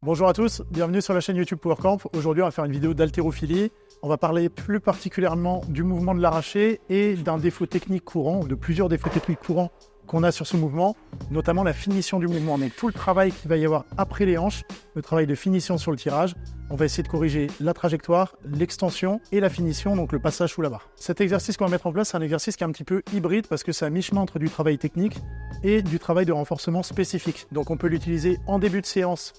Bonjour à tous, bienvenue sur la chaîne YouTube PowerCamp. Aujourd'hui, on va faire une vidéo d'haltérophilie. On va parler plus particulièrement du mouvement de l'arraché et d'un défaut technique courant, ou de plusieurs défauts techniques courants qu'on a sur ce mouvement, notamment la finition du mouvement. Mais tout le travail qu'il va y avoir après les hanches, le travail de finition sur le tirage, on va essayer de corriger la trajectoire, l'extension et la finition, donc le passage sous la barre. Cet exercice qu'on va mettre en place, c'est un exercice qui est un petit peu hybride parce que c'est à mi-chemin entre du travail technique et du travail de renforcement spécifique. Donc on peut l'utiliser en début de séance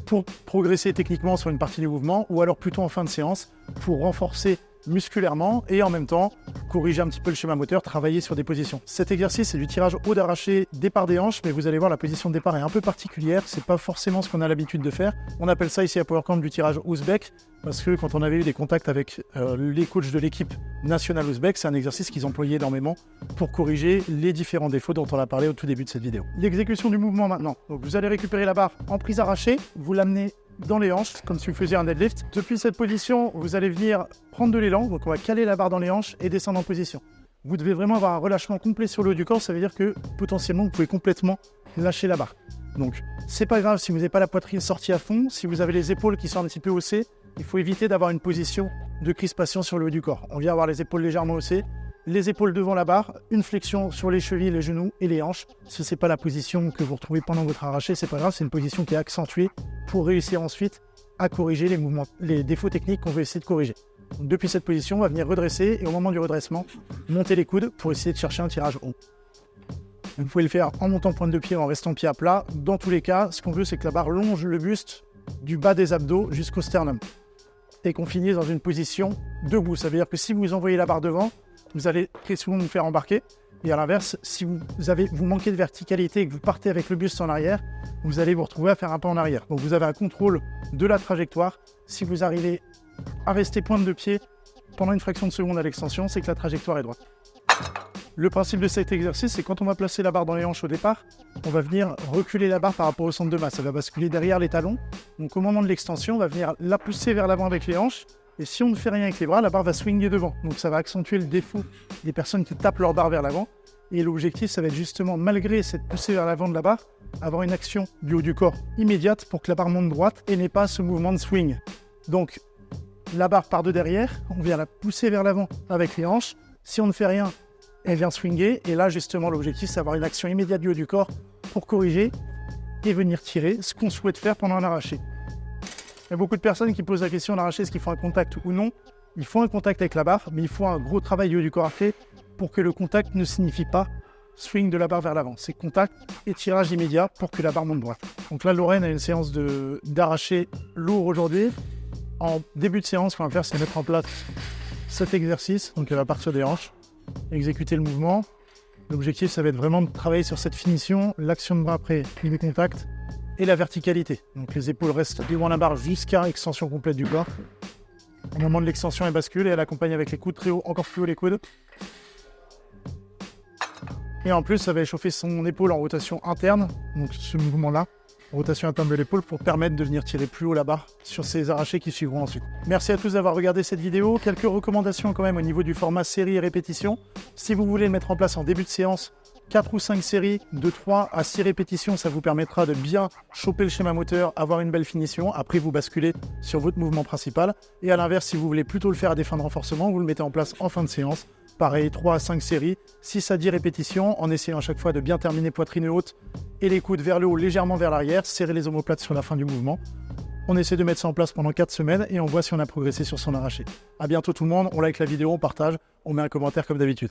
pour progresser techniquement sur une partie du mouvement, ou alors plutôt en fin de séance pour renforcer musculairement et en même temps corriger un petit peu le schéma moteur, travailler sur des positions. Cet exercice c'est du tirage haut d'arraché, départ des hanches, mais vous allez voir la position de départ est un peu particulière, c'est pas forcément ce qu'on a l'habitude de faire. On appelle ça ici à PowerCamp du tirage ouzbek, parce que quand on avait eu des contacts avec les coachs de l'équipe nationale ouzbek, c'est un exercice qu'ils employaient énormément pour corriger les différents défauts dont on a parlé au tout début de cette vidéo. L'exécution du mouvement maintenant. Donc vous allez récupérer la barre en prise arrachée, vous l'amenez dans les hanches, comme si vous faisiez un deadlift. Depuis cette position, vous allez venir prendre de l'élan, donc on va caler la barre dans les hanches et descendre en position. Vous devez vraiment avoir un relâchement complet sur le haut du corps, ça veut dire que potentiellement vous pouvez complètement lâcher la barre. Donc c'est pas grave si vous n'avez pas la poitrine sortie à fond, si vous avez les épaules qui sont un petit peu haussées, il faut éviter d'avoir une position de crispation sur le haut du corps. On vient avoir les épaules légèrement haussées, les épaules devant la barre, une flexion sur les chevilles, les genoux et les hanches. Si ce n'est pas la position que vous retrouvez pendant votre arraché, c'est pas grave, c'est une position qui est accentuée pour réussir ensuite à corriger les mouvements, les défauts techniques qu'on veut essayer de corriger. Donc, depuis cette position, on va venir redresser et au moment du redressement, monter les coudes pour essayer de chercher un tirage haut. Vous pouvez le faire en montant pointe de pied ou en restant pied à plat. Dans tous les cas, ce qu'on veut, c'est que la barre longe le buste du bas des abdos jusqu'au sternum et qu'on finisse dans une position debout. Ça veut dire que si vous envoyez la barre devant, vous allez très souvent vous faire embarquer. Et à l'inverse, si vous manquez de verticalité et que vous partez avec le buste en arrière, vous allez vous retrouver à faire un pas en arrière. Donc vous avez un contrôle de la trajectoire. Si vous arrivez à rester pointe de pied pendant une fraction de seconde à l'extension, c'est que la trajectoire est droite. Le principe de cet exercice, c'est quand on va placer la barre dans les hanches au départ, on va venir reculer la barre par rapport au centre de masse. Elle va basculer derrière les talons. Donc au moment de l'extension, on va venir la pousser vers l'avant avec les hanches. Et si on ne fait rien avec les bras, la barre va swinger devant. Donc ça va accentuer le défaut des personnes qui tapent leur barre vers l'avant. Et l'objectif, ça va être justement, malgré cette poussée vers l'avant de la barre, avoir une action du haut du corps immédiate pour que la barre monte droite et n'ait pas ce mouvement de swing. Donc la barre part de derrière, on vient la pousser vers l'avant avec les hanches. Si on ne fait rien, elle vient swinger. Et là, justement, l'objectif, c'est d'avoir une action immédiate du haut du corps pour corriger et venir tirer ce qu'on souhaite faire pendant un arraché. Il y a beaucoup de personnes qui posent la question d'arracher, est-ce qu'il faut un contact ou non. Il faut un contact avec la barre, mais il faut un gros travail du haut du corps à faire pour que le contact ne signifie pas swing de la barre vers l'avant. C'est contact et tirage immédiat pour que la barre monte droite. Donc là, Lorraine a une séance d'arraché lourd aujourd'hui. En début de séance, ce qu'on va faire, c'est mettre en place cet exercice. Donc elle va partir des hanches, exécuter le mouvement. L'objectif, ça va être vraiment de travailler sur cette finition, l'action de bras après les contacts, et la verticalité. Donc les épaules restent devant la barre jusqu'à extension complète du corps. Au moment de l'extension, elle bascule et elle accompagne avec les coudes très haut, encore plus haut les coudes. Et en plus, ça va échauffer son épaule en rotation interne, donc ce mouvement-là, rotation interne de l'épaule, pour permettre de venir tirer plus haut la barre sur ces arrachés qui suivront ensuite. Merci à tous d'avoir regardé cette vidéo. Quelques recommandations quand même au niveau du format série et répétition. Si vous voulez le mettre en place en début de séance, 4 ou 5 séries de 3 à 6 répétitions, ça vous permettra de bien choper le schéma moteur, avoir une belle finition. Après, vous basculez sur votre mouvement principal. Et à l'inverse, si vous voulez plutôt le faire à des fins de renforcement, vous le mettez en place en fin de séance. Pareil, 3 à 5 séries, 6 à 10 répétitions, en essayant à chaque fois de bien terminer poitrine haute et les coudes vers le haut, légèrement vers l'arrière, serrer les omoplates sur la fin du mouvement. On essaie de mettre ça en place pendant 4 semaines et on voit si on a progressé sur son arraché. A bientôt tout le monde, on like la vidéo, on partage, on met un commentaire comme d'habitude.